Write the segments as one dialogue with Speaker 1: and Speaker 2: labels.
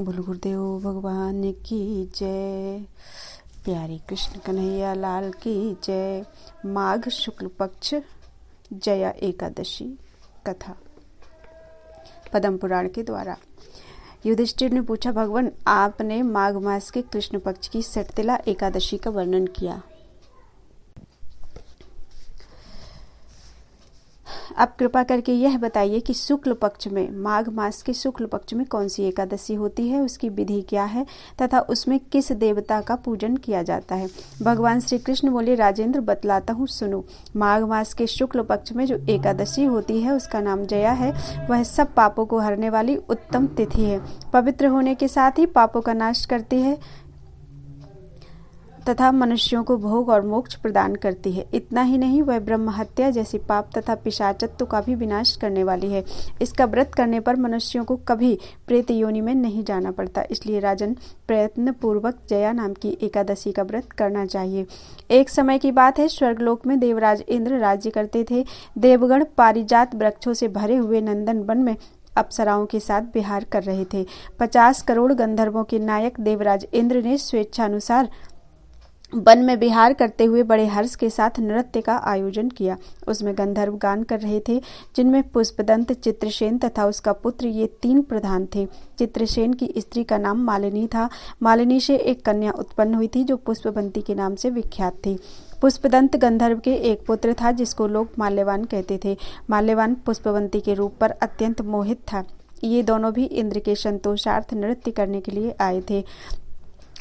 Speaker 1: बोल गुरुदेव भगवान की जय। प्यारे कृष्ण कन्हैया लाल की जय। माघ शुक्ल पक्ष जया एकादशी कथा पद्म पुराण के द्वारा। युधिष्ठिर ने पूछा, भगवान आपने माघ मास के कृष्ण पक्ष की सटतिला एकादशी का वर्णन किया, अब कृपा करके यह बताइए कि शुक्ल पक्ष में, माघ मास के शुक्ल पक्ष में कौन सी एकादशी होती है, उसकी विधि क्या है तथा उसमें किस देवता का पूजन किया जाता है। भगवान श्री कृष्ण बोले, राजेंद्र बतलाता हूँ सुनो। माघ मास के शुक्ल पक्ष में जो एकादशी होती है उसका नाम जया है। वह सब पापों को हरने वाली उत्तम तिथि है। पवित्र होने के साथ ही पापों का नाश करती है तथा मनुष्यों को भोग और मोक्ष प्रदान करती है। इतना ही नहीं, वह ब्रह्म हत्या जैसी पाप तथा पिशाचत्व का भी विनाश करने वाली है। इसका व्रत करने पर मनुष्यों को कभी प्रेत योनि में नहीं जाना पड़ता। इसलिए राजन, प्रयत्न पूर्वक जया नाम की एकादशी का व्रत करना चाहिए। एक समय की बात है, स्वर्गलोक में देवराज इंद्र राज्य करते थे। देवगण पारिजात वृक्षों से भरे हुए नंदन वन में अप्सराओं के साथ विहार कर रहे थे। 50 करोड़ गंधर्वों के नायक देवराज इंद्र ने स्वेच्छानुसार वन में विहार करते हुए बड़े हर्ष के साथ नृत्य का आयोजन किया। उसमें गंधर्व गान कर रहे थे, जिनमें पुष्पदंत, चित्रसेन तथा उसका पुत्र ये 3 प्रधान थे। चित्रसेन की स्त्री का नाम मालिनी था। मालिनी से एक कन्या उत्पन्न हुई थी जो पुष्पवंती के नाम से विख्यात थी। पुष्पदंत गंधर्व के एक पुत्र था जिसको लोग माल्यवान कहते थे। माल्यवान पुष्पवंती के रूप पर अत्यंत मोहित था। ये दोनों भी इंद्र के संतोषार्थ नृत्य करने के लिए आए थे।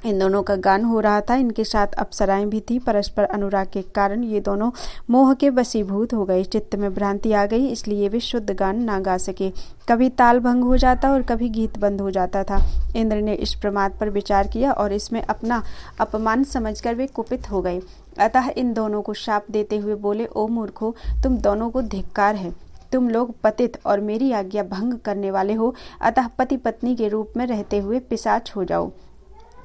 Speaker 1: इन दोनों का गान हो रहा था। इनके साथ अप्सराएं भी थी। परस्पर अनुराग के कारण ये दोनों मोह के वशीभूत हो गए। चित्त में भ्रांति आ गई, इसलिए वे शुद्ध गान ना गा सके। कभी ताल भंग हो जाता और कभी गीत बंद हो जाता था। इंद्र ने इस प्रमाद पर विचार किया और इसमें अपना अपमान समझकर वे कुपित हो गए। अतः इन दोनों को शाप देते हुए बोले, ओ मूर्खों, तुम दोनों को धिक्कार है। तुम लोग पतित और मेरी आज्ञा भंग करने वाले हो। अतः पति पत्नी के रूप में रहते हुए पिशाच हो जाओ।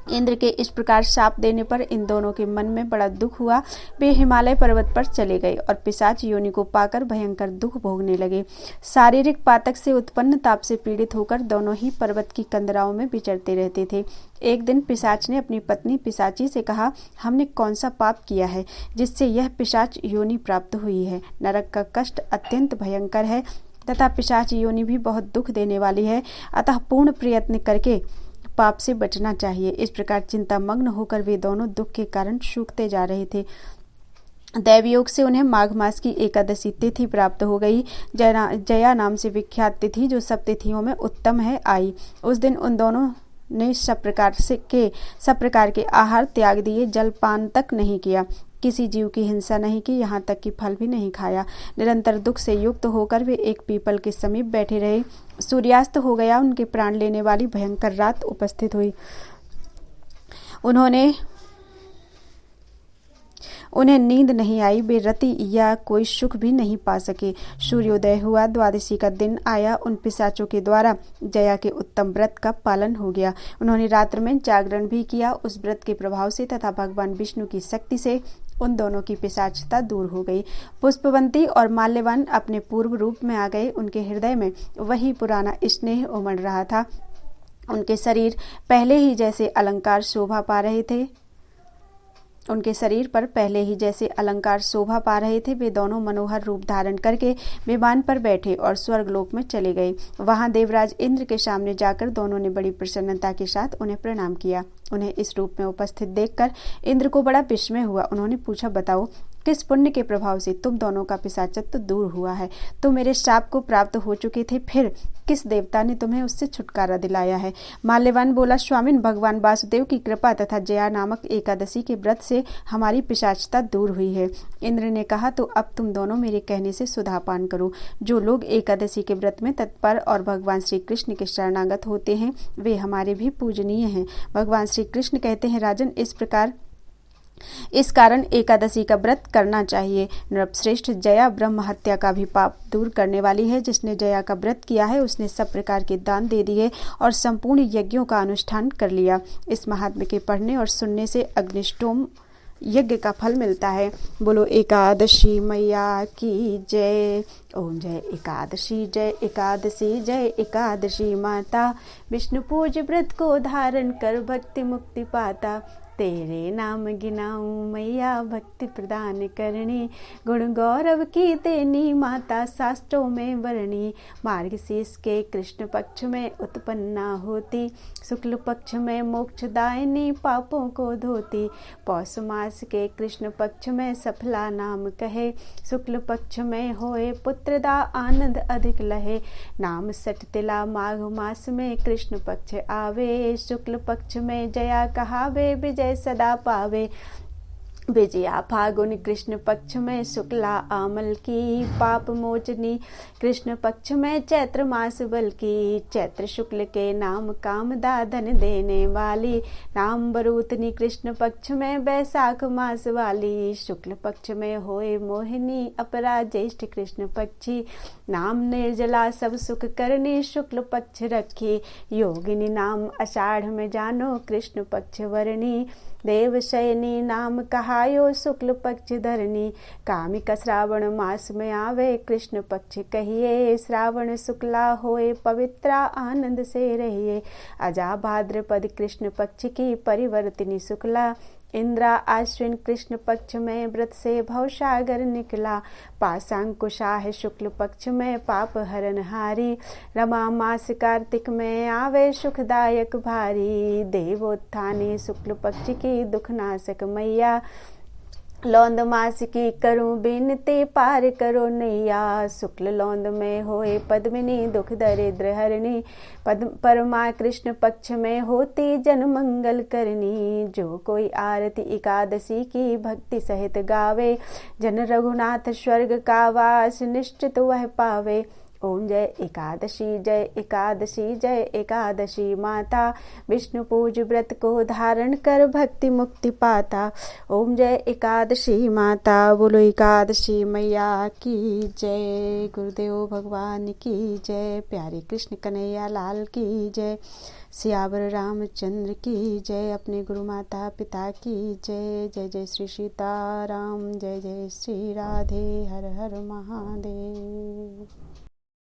Speaker 1: इंद्र के इस प्रकार शाप देने पर इन दोनों के मन में बड़ा दुख हुआ। वे हिमालय पर्वत पर चले गए और पिशाच योनि को पाकर भयंकर दुख भोगने लगे। शारीरिक पातक से उत्पन्न ताप से पीड़ित होकर दोनों ही पर्वत की कंदराओं में विचरते रहते थे। एक दिन पिशाच ने अपनी पत्नी पिशाची से कहा, हमने कौन सा पाप किया है जिससे यह पिशाच योनि प्राप्त हुई है। नरक का कष्ट अत्यंत भयंकर है तथा पिशाच योनि भी बहुत दुख देने वाली है। अतः पूर्ण प्रयत्न करके पाप से बचना चाहिए। इस प्रकार चिंतामग्न होकर वे दोनों दुख के कारण सूखते जा रहे थे। दैवयोग से उन्हें माघ मास की एकादशी तिथि प्राप्त हो गई। जया नाम से विख्यात तिथि, जो सब तिथियों में उत्तम है, आई। उस दिन उन दोनों ने सब प्रकार के आहार त्याग दिए। जलपान तक नहीं किया। किसी जीव की हिंसा नहीं की, यहाँ तक कि फल भी नहीं खाया। निरंतर दुख से युक्त होकर वे एक पीपल के समीप बैठे रहे। सूर्यास्त हो गया। उनके प्राण लेने वाली भयंकर रात उपस्थित हुई। उन्हें नींद नहीं आई। वे रति या कोई सुख भी नहीं पा सके। सूर्योदय हुआ। द्वादशी का दिन आया। उन पिशाचों के द्वारा जया के उत्तम व्रत का पालन हो गया। उन्होंने रात्र में जागरण भी किया। उस व्रत के प्रभाव से तथा भगवान विष्णु की शक्ति से उन दोनों की पिशाचता दूर हो गई। पुष्पवंती और माल्यवान अपने पूर्व रूप में आ गए। उनके हृदय में वही पुराना स्नेह उमड़ रहा था। उनके शरीर पहले ही जैसे अलंकार शोभा पा रहे थे। उनके शरीर पर पहले ही जैसे अलंकार शोभा पा रहे थे। वे दोनों मनोहर रूप धारण करके विमान पर बैठे और स्वर्गलोक में चले गए। वहां देवराज इंद्र के सामने जाकर दोनों ने बड़ी प्रसन्नता के साथ उन्हें प्रणाम किया। उन्हें इस रूप में उपस्थित देखकर इंद्र को बड़ा विस्मय हुआ। उन्होंने पूछा, बताओ किस पुण्य के प्रभाव से तुम दोनों का पिशाचत्व दूर हुआ है। तुम मेरे शाप को प्राप्त हो चुके थे, फिर किस देवता ने तुम्हें उससे छुटकारा दिलाया है। माल्यवान बोला, स्वामिन, भगवान वासुदेव की कृपा तथा जया नामक एकादशी के व्रत से हमारी पिशाचता दूर हुई है। इंद्र ने कहा, तो अब तुम दोनों मेरे कहने से सुधापान करो। जो लोग एकादशी के व्रत में तत्पर और भगवान श्री कृष्ण के शरणागत होते हैं, वे हमारे भी पूजनीय हैं। भगवान श्री कृष्ण कहते हैं, राजन, इस कारण एकादशी का व्रत करना चाहिए। नृपश्रेष्ठ, जया ब्रह्म हत्या का भी पाप दूर करने वाली है। जिसने जया का व्रत किया है उसने सब प्रकार के दान दे दिए और संपूर्ण यज्ञों का अनुष्ठान कर लिया। इस महात्म्य के पढ़ने और सुनने से अग्निष्टोम यज्ञ का फल मिलता है। बोलो एकादशी मैया की जय। ओम जय एकादशी, जय एकादशी, जय एकादशी माता। विष्णु पूज व्रत को धारण कर भक्ति मुक्ति पाता। तेरे नाम गिनाऊं मैया भक्ति प्रदान करनी। गुण गौरव की देनी माता शास्त्रों में वर्णी। मार्गशीर्ष के कृष्ण पक्ष में उत्पन्ना होती। शुक्ल पक्ष में मोक्षदायिनी पापों को धोती। पौष मास के कृष्ण पक्ष में सफला नाम कहे। शुक्ल पक्ष में होए पुत्रदा आनंद अधिक लहे। नाम सठ तिला माघ मास में कृष्ण पक्ष आवे। शुक्ल पक्ष में जया कहावे विजय सदा पावे। विजया फागुन कृष्ण पक्ष में शुक्ला आमल की। पाप मोचनी कृष्ण पक्ष में चैत्र मास बल की। चैत्र शुक्ल के नाम कामदा धन देने वाली। नाम बरूतनी कृष्ण पक्ष में वैशाख मास वाली। शुक्ल पक्ष में होए मोहिनी अपरा ज्येष्ठ कृष्ण पक्षी। नाम निर्जला सब सुख करनी शुक्ल पक्ष रखी। योगिनी नाम आषाढ़ में जानो कृष्ण पक्ष वरणी। देवशयनी नाम कहायो शुक्ल पक्ष धरनी। कामिका श्रावण मास में आवे कृष्ण पक्ष कहिए। श्रावण शुक्ला होए पवित्रा आनंद से रहिए। अजा भाद्रपद कृष्ण पक्ष की परिवर्तिनी शुक्ला। इंद्रा आश्विन कृष्ण पक्ष में व्रत से भवसागर निकला। पाशांकुशा है शुक्ल पक्ष में पाप हरन हारी। रमा मास कार्तिक में आवे सुखदायक भारी। देवोत्थानी शुक्ल पक्ष की दुखनाशक मैया। लौंद मास की करूं बिनती पार करो नैया। शुक्ल लौंद में होए पद्मिनी दुख दरिद्र हरणी। परमा कृष्ण पक्ष में होती जन मंगल करनी। जो कोई आरती एकादशी की भक्ति सहित गावे। जन रघुनाथ स्वर्ग का वास निश्चित वह पावे। ओम जय एकादशी, जय एकादशी, जय एकादशी माता। विष्णु पूज व्रत को धारण कर भक्ति मुक्ति पाता। ओम जय एकादशी माता। बोलो एकादशी मैया की जय। गुरुदेव भगवान की जय। प्यारे कृष्ण कन्हैया लाल की जय। सियावर रामचंद्र की जय। अपने गुरु माता पिता की जय। जय जय श्री सीताराम, जय जय श्री राधे। हर हर महादेव।